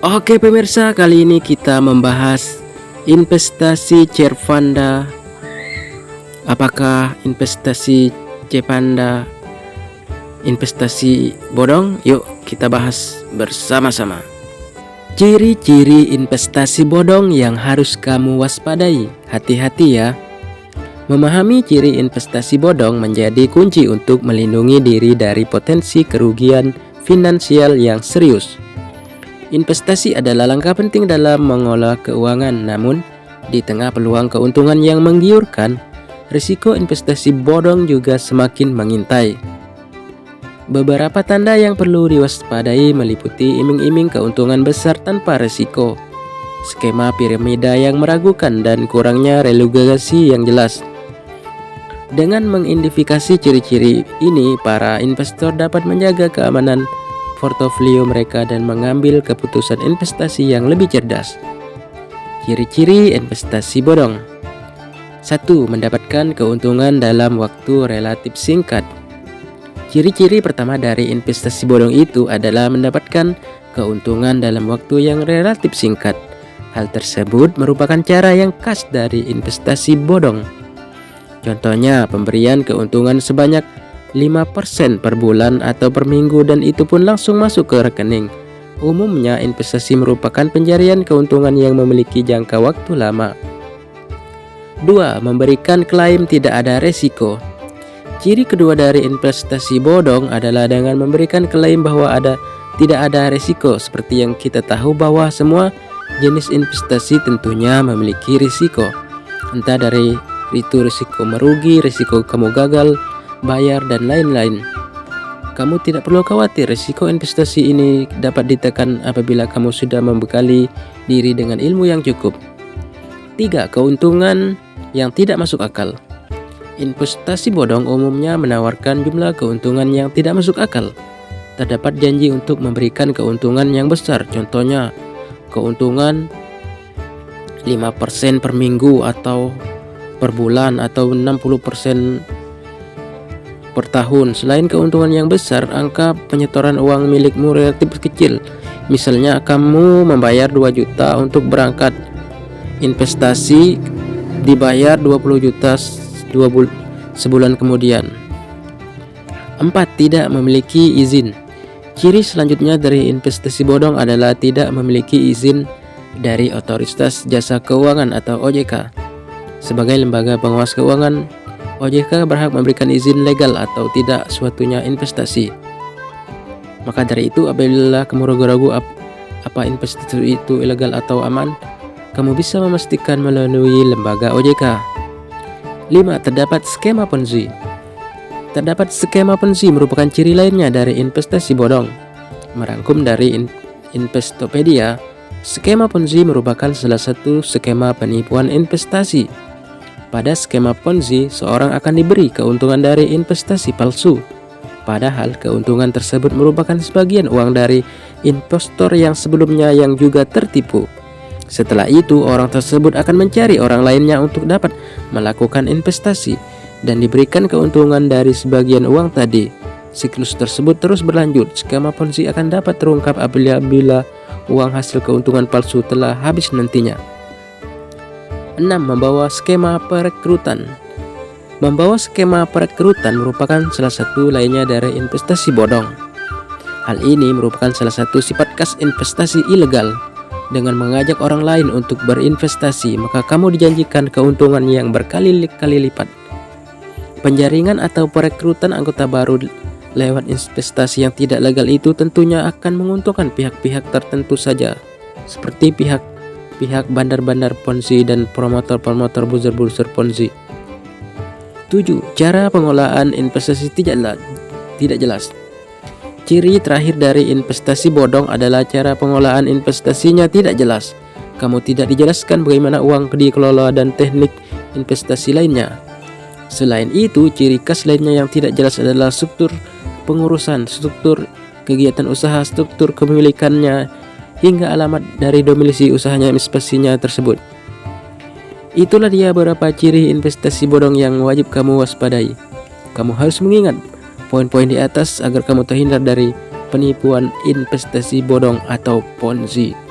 Oke pemirsa, kali ini kita membahas investasi Cervanda. Apakah investasi Cepanda investasi bodong? Yuk kita bahas bersama-sama. Ciri-ciri investasi bodong yang harus kamu waspadai. Hati-hati ya. Memahami ciri investasi bodong menjadi kunci untuk melindungi diri dari potensi kerugian finansial yang serius. Investasi adalah langkah penting dalam mengolah keuangan, namun di tengah peluang keuntungan yang menggiurkan, risiko investasi bodong juga semakin mengintai. Beberapa tanda yang perlu diwaspadai meliputi iming-iming keuntungan besar tanpa risiko, skema piramida yang meragukan, dan kurangnya regulasi yang jelas. Dengan mengidentifikasi ciri-ciri ini, para investor dapat menjaga keamanan portofolio mereka dan mengambil keputusan investasi yang lebih cerdas. Ciri-ciri investasi bodong. 1. Mendapatkan keuntungan dalam waktu relatif singkat. Ciri-ciri pertama dari investasi bodong itu adalah mendapatkan keuntungan dalam waktu yang relatif singkat. Hal tersebut merupakan cara yang khas dari investasi bodong. Contohnya, pemberian keuntungan sebanyak 5% per bulan atau per minggu, dan itu pun langsung masuk ke rekening. Umumnya investasi merupakan pencarian keuntungan yang memiliki jangka waktu lama. 2. Memberikan klaim tidak ada resiko. Ciri kedua dari investasi bodong adalah dengan memberikan klaim bahwa tidak ada resiko. Seperti yang kita tahu bahwa semua jenis investasi tentunya memiliki risiko. Entah dari itu risiko merugi, risiko kamu gagal bayar, dan lain-lain. Kamu tidak perlu khawatir, risiko investasi ini dapat ditekan apabila kamu sudah membekali diri dengan ilmu yang cukup. 3. Keuntungan yang tidak masuk akal. Investasi bodong umumnya menawarkan jumlah keuntungan yang tidak masuk akal. Terdapat janji untuk memberikan keuntungan yang besar, contohnya keuntungan 5% per minggu atau per bulan atau 60% per tahun. Selain keuntungan yang besar, angka penyetoran uang milikmu relatif kecil. Misalnya kamu membayar 2 juta untuk berangkat investasi, dibayar 20 juta sebulan kemudian. 4. Tidak memiliki izin. Ciri selanjutnya dari investasi bodong adalah tidak memiliki izin dari Otoritas Jasa Keuangan atau OJK. Sebagai lembaga pengawas keuangan, OJK berhak memberikan izin legal atau tidak suatunya investasi. Maka dari itu, apabila kamu ragu-ragu apa investasi itu ilegal atau aman, kamu bisa memastikan melalui lembaga OJK. 5. Terdapat skema Ponzi. Terdapat skema Ponzi merupakan ciri lainnya dari investasi bodong. Merangkum dari Investopedia, skema Ponzi merupakan salah satu skema penipuan investasi. Pada skema Ponzi, seorang akan diberi keuntungan dari investasi palsu, padahal keuntungan tersebut merupakan sebagian uang dari investor yang sebelumnya yang juga tertipu. Setelah itu, orang tersebut akan mencari orang lainnya untuk dapat melakukan investasi dan diberikan keuntungan dari sebagian uang tadi. Siklus tersebut terus berlanjut. Skema Ponzi akan dapat terungkap apabila uang hasil keuntungan palsu telah habis nantinya. 6. Membawa skema perekrutan. Membawa skema perekrutan merupakan salah satu lainnya dari investasi bodong. Hal ini merupakan salah satu sifat khas investasi ilegal. Dengan mengajak orang lain untuk berinvestasi, maka kamu dijanjikan keuntungan yang berkali-kali lipat. Penjaringan atau perekrutan anggota baru lewat investasi yang tidak legal itu tentunya akan menguntungkan pihak-pihak tertentu saja, seperti pihak bandar-bandar Ponzi dan promotor-promotor buzzer-buzzer Ponzi. 7. Cara pengolahan investasi tidak jelas. Ciri terakhir dari investasi bodong adalah cara pengolahan investasinya tidak jelas. Kamu tidak dijelaskan bagaimana uang dikelola dan teknik investasi lainnya. Selain itu, ciri khas lainnya yang tidak jelas adalah struktur pengurusan, struktur kegiatan usaha, struktur kepemilikannya, hingga alamat dari domisili usahanya investasinya tersebut. Itulah dia beberapa ciri investasi bodong yang wajib kamu waspadai. Kamu harus mengingat poin-poin di atas agar kamu terhindar dari penipuan investasi bodong atau Ponzi.